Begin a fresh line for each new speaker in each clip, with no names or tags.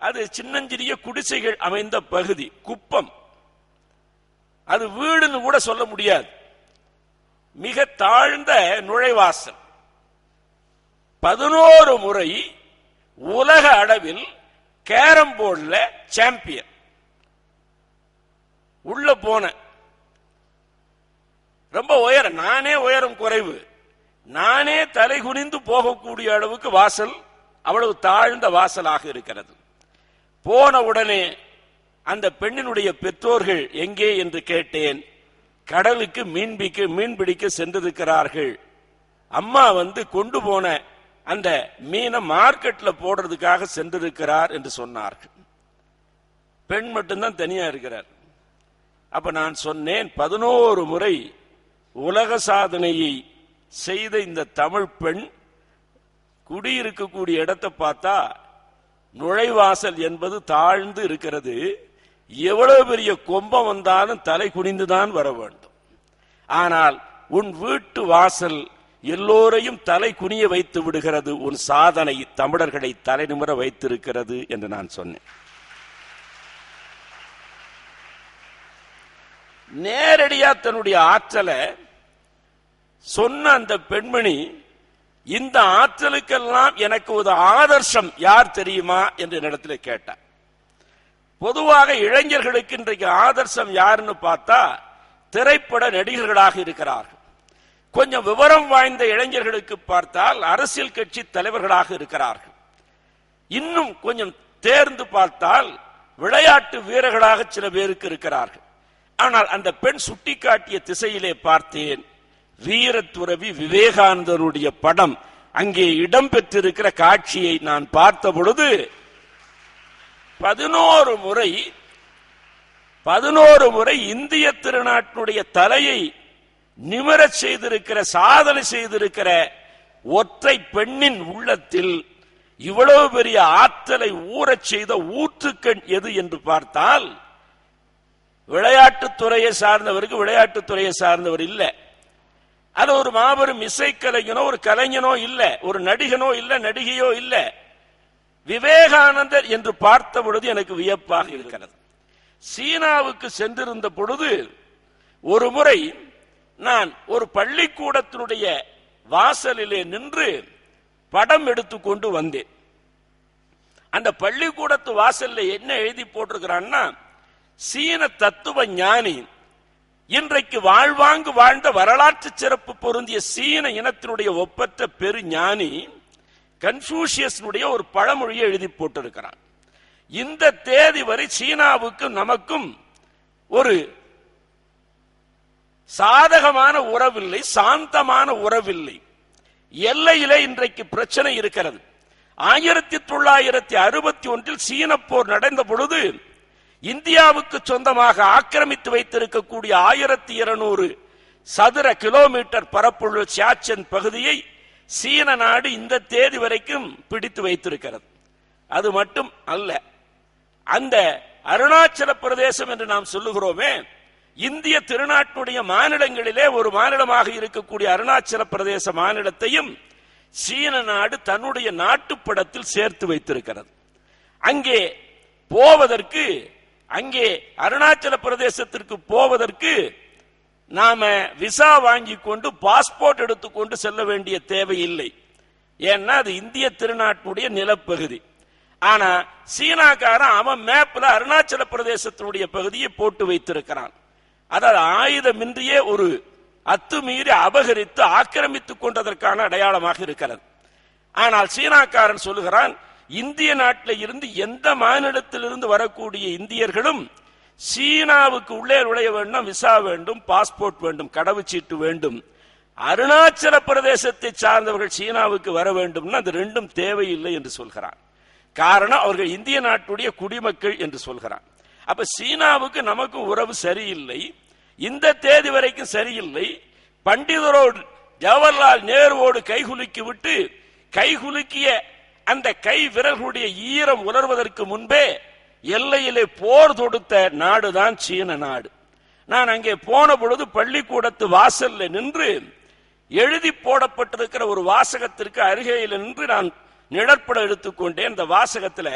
அது சின்னஞ்சிறிய குடிசைகள் அமைந்த பகுதி, குப்பம். அது வீடுன்னு கூட சொல்ல முடியாது, மிக தாழ்ந்த நுழைவாசல். 11 முறை உலக அளவில் கேரம் போர்டுல சாம்பியன். உள்ள போன ரொம்ப உயரம், நானே உயரம் குறைவு, நானே தலை குனிந்து போகக்கூடிய அளவுக்கு வாசல், அவ்வளவு தாழ்ந்த வாசலாக இருக்கிறது. போன உடனே அந்த பெண்ணினுடைய பெற்றோர்கள் எங்கே என்று கேட்டேன். கடலுக்கு மீன் பிடிக்க சென்றிருக்கிறார்கள். அம்மா கொண்டு போன அந்த மீனை மார்க்கெட்ல போடுறதுக்காக சென்றிருக்கிறார் என்று சொன்னார்கள். பெண் மட்டும்தான் தனியா இருக்கிறார். அப்ப நான் சொன்னேன், 11 முறை உலக சாதனையை செய்த இந்த தமிழ் பெண் குடியிருக்கக்கூடிய இடத்தை பார்த்தா நுழைவாசல் என்பது தாழ்ந்து இருக்கிறது. எவ்வளவு பெரிய கொம்பம் வந்தாலும் தலை குனிந்துதான் வர வேண்டும். ஆனால் உன் வீட்டு வாசல் எல்லோரையும் தலை குனிய வைத்து விடுகிறது. உன் சாதனை தமிழர்களை தலை நிமிர வைத்திருக்கிறது என்று நான் சொன்னேன். நேரடியா தன்னுடைய ஆற்றலை சொன்ன அந்த பெண்மணி, இந்த ஆற்றலுக்கெல்லாம் எனக்கு ஒரு ஆதர்சம் யார் தெரியுமா என்று என்னிடத்தில் கேட்டார். பொதுவாக இளைஞர்களுக்கு இன்றைக்கு ஆதர்சம் யாருன்னு பார்த்தா திரைப்பட நடிகர்களாக இருக்கிறார்கள். கொஞ்சம் விவரம் வாய்ந்த இளைஞர்களுக்கு பார்த்தால் அரசியல் கட்சி தலைவர்களாக இருக்கிறார்கள். இன்னும் கொஞ்சம் தேர்ந்து பார்த்தால் விளையாட்டு வீரர்களாக சில பேருக்கு இருக்கிறார்கள். ஆனால் அந்த பெண் சுட்டிக்காட்டிய திசையிலே பார்த்தேன், வீரத்துறவி விவேகானந்தருடைய படம் அங்கே இடம்பெற்றிருக்கிற காட்சியை நான் பார்த்த பொழுது 11 முறை இந்திய திருநாட்டினுடைய தலையை நிமிரச் செய்திருக்கிற, சாதனை செய்திருக்கிற ஒற்றை பெண்ணின் உள்ளத்தில் இவ்வளவு பெரிய ஆற்றலை ஊறச் செய்த ஊற்றுக்கண் எது என்று பார்த்தால் விளையாட்டுத்துறையை சார்ந்தவருக்கு விளையாட்டுத்துறையை சார்ந்தவர் இல்லை. அது ஒரு மாபெரும் இசைக்கலைஞனோ ஒரு கலைஞனோ இல்ல, ஒரு நடிகனோ இல்ல, நடிகையோ இல்ல. விவேகானந்தர் என்று பார்த்த பொழுது எனக்கு வியப்பாக இருக்கிறது. சீனாவுக்கு சென்றிருந்த பொழுது ஒரு முறை நான் ஒரு பள்ளிக்கூடத்தினுடைய வாசலிலே நின்று படம் எடுத்துக்கொண்டு வந்தேன். அந்த பள்ளிக்கூடத்து வாசல்ல என்ன எழுதி போட்டிருக்கிறான்னா, சீன தத்துவ ஞானி, இன்றைக்கு வாழ்வாங்கு வாழ்ந்த வரலாற்று சிறப்பு பொருந்திய சீன இனத்தினுடைய ஒப்பற்ற பெரு ஞானி கன்ஃபூஷியஸனுடைய ஒரு பழமொழியை எழுதி போட்டிருக்கிறான். இந்த தேதி வரை சீனாவுக்கும் நமக்கும் ஒரு சாதகமான உறவில்லை, சாந்தமான உறவில்லை. எல்லையிலே இன்றைக்கு பிரச்சனை இருக்கிறது. 1961 சீன போர் நடந்த பொழுது இந்தியாவுக்கு சொந்தமாக ஆக்கிரமித்து வைத்திருக்கக்கூடிய 1200 சதுர கிலோமீட்டர் பரப்புள்ள சியாச்சன் பகுதியை சீன நாடு இந்த தேதி வரைக்கும் பிடித்து வைத்திருக்கிறது. அது மட்டும் அல்ல, அந்த அருணாச்சல பிரதேசம் என்று நாம் சொல்லுகிறோமே, இந்திய திருநாட்டினுடைய மாநிலங்களிலே ஒரு மாநிலமாக இருக்கக்கூடிய அருணாச்சல பிரதேச மாநிலத்தையும் சீன நாடு தன்னுடைய நாட்டுப்படத்தில் சேர்த்து வைத்திருக்கிறது. அங்கே போவதற்கு, அங்கே அருணாச்சல பிரதேசத்திற்கு போவதற்கு நாம விசா வாங்கி கொண்டு பாஸ்போர்ட் எடுத்துக்கொண்டு செல்ல வேண்டிய தேவையில்லை. ஏன்னா அது இந்திய திருநாட்டினுடைய நிலப்பகுதி. ஆனா சீனாக்காரன் அவன் மேப்ல அருணாச்சல பிரதேசத்தினுடைய பகுதியை போட்டு வைத்திருக்கிறான். அதாவது ஆயுதமின்றியே ஒரு அத்துமீறி அபகரித்து ஆக்கிரமித்துக் கொண்டதற்கான அடையாளமாக இருக்கிறது. ஆனால் சீனாக்காரன் சொல்லுகிறான், இந்திய நாட்டில் இருந்து எந்த மாநிலத்திலிருந்து வரக்கூடிய இந்தியர்களும் சீனாவுக்கு உள்ளே நுழைய வேண்டும், விசா வேண்டும், பாஸ்போர்ட் வேண்டும், கடவுச்சீட்டு வேண்டும். அருணாச்சல பிரதேசத்தை சார்ந்தவர்கள் சீனாவுக்கு வர வேண்டும், அது ரெண்டும் தேவையில்லை என்று சொல்கிறான். காரணம், அவர்கள் இந்திய நாட்டுடைய குடிமக்கள் என்று சொல்கிறான். அப்ப சீனாவுக்கு நமக்கு உறவு சரியில்லை, இந்த தேதி வரைக்கும் சரியில்லை. பண்டிதரோடு ஜவஹர்லால் நேருவோடு கைகுலுக்கி விட்டு கைகுலுக்கிய அந்த கை விரல்களுடைய ஈரம் உலர்வதற்கு முன்பே எல்லையிலே போர் தொடுத்த நாடுதான் சீன நாடு. நான் அங்கே போன பொழுது பள்ளிக்கூடத்து வாசல்ல நின்று எழுதி போடப்பட்டிருக்கிற ஒரு வாசகத்திற்கு அருகையில் நின்று நான் நிழற்படம் எடுத்துக்கொண்டேன். அந்த வாசகத்தில்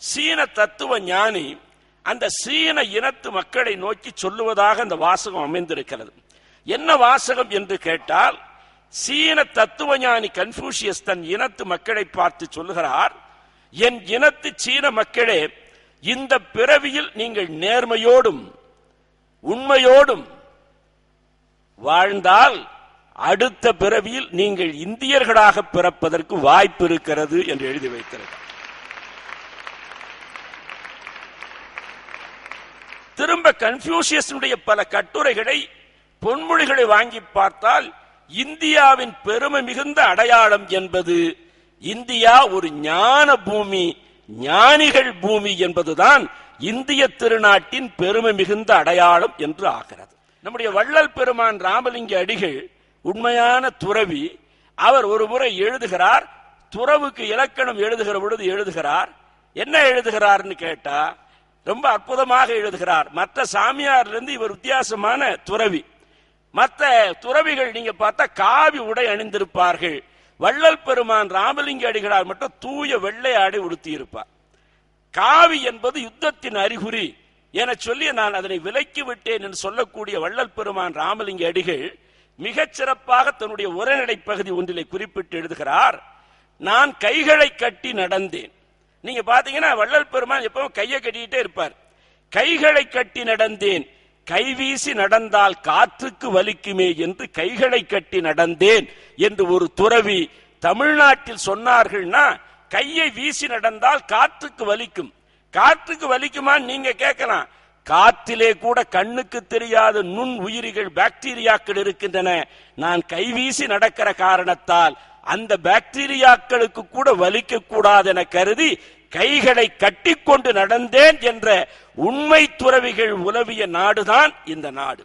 சீன தத்துவ ஞானி அந்த சீன இனத்து மக்களை நோக்கி சொல்லுவதாக அந்த வாசகம் அமைந்திருக்கிறது. என்ன வாசகம் என்று கேட்டால், சீன தத்துவ ஞானி கன்பூசியஸ் தன் இனத்து மக்களை பார்த்து சொல்லுகிறார், என் இனத்து சீன மக்களே, இந்த பிறவியில் நீங்கள் நேர்மையோடும் உண்மையோடும் வாழ்ந்தால் அடுத்த பிறவியில் நீங்கள் இந்தியர்களாக பிறப்பதற்கு வாய்ப்பு இருக்கிறது என்று எழுதி வைத்திருக்கிறார். திரும்ப கன்பூசியஸுடைய பல கட்டுரைகளை பொன்மொழிகளை வாங்கி பார்த்தால், இந்தியாவின் பெருமை மிகுந்த அடையாளம் என்பது இந்தியா ஒரு ஞான பூமி, ஞானிகள் பூமி என்பதுதான் இந்திய திருநாட்டின் பெருமை மிகுந்த அடையாளம் என்று ஆகிறது. நம்முடைய வள்ளல் பெருமான் ராமலிங்க அடிகள் உண்மையான துறவி. அவர் ஒரு முறை எழுதுகிறார், துறவுக்கு இலக்கணம் எழுதுகிற பொழுது எழுதுகிறார். என்ன எழுதுகிறார்னு கேட்டா ரொம்ப அற்புதமாக எழுதுகிறார். மற்ற சாமியாரிலிருந்து இவர் வித்தியாசமான துறவி. மற்ற துறவிகள் நீங்க பார்த்தா காவி உடை அணிந்திருப்பார்கள். வள்ளல் பெருமான் ராமலிங்க அடிகளார் மட்டும் தூய வெள்ளை ஆடை உடுத்தி இருப்பார். காவி என்பது யுத்தத்தின் அறிகுறி என சொல்லி நான் அதனை விலக்கி விட்டேன் என்று சொல்லக்கூடிய வள்ளல் பெருமான் ராமலிங்க அடிகள் மிகச் சிறப்பாக தன்னுடைய உரைநடை பகுதி ஒன்றிலே குறிப்பிட்டு எழுதுகிறார், நான் கைகளை கட்டி நடந்தேன். நீங்க பாத்தீங்கன்னா வள்ளல் பெருமான் எப்பவும் கையை கட்டிக்கிட்டே இருப்பார். கைகளை கட்டி நடந்தேன், கைவீசி நடந்தால் காற்றுக்கு வலிக்குமே என்று கைகளை கட்டி நடந்தேன் என்று ஒரு துறவி தமிழ்நாட்டில் சொன்னார்கள்னா, கையை வீசி நடந்தால் காற்றுக்கு வலிக்கும். காற்றுக்கு வலிக்குமான்னு நீங்க கேட்கலாம். காற்றிலே கூட கண்ணுக்கு தெரியாத நுண் உயிரிகள் பாக்டீரியாக்கள் இருக்கின்றன. நான் கைவீசி நடக்கிற காரணத்தால் அந்த பாக்டீரியாக்களுக்கு கூட வலிக்க கூடாது என கருதி கைகளை கட்டிக்கொண்டு நடந்தேன் என்ற உண்மை துறவிகள் உலவிய நாடுதான் இந்த நாடு.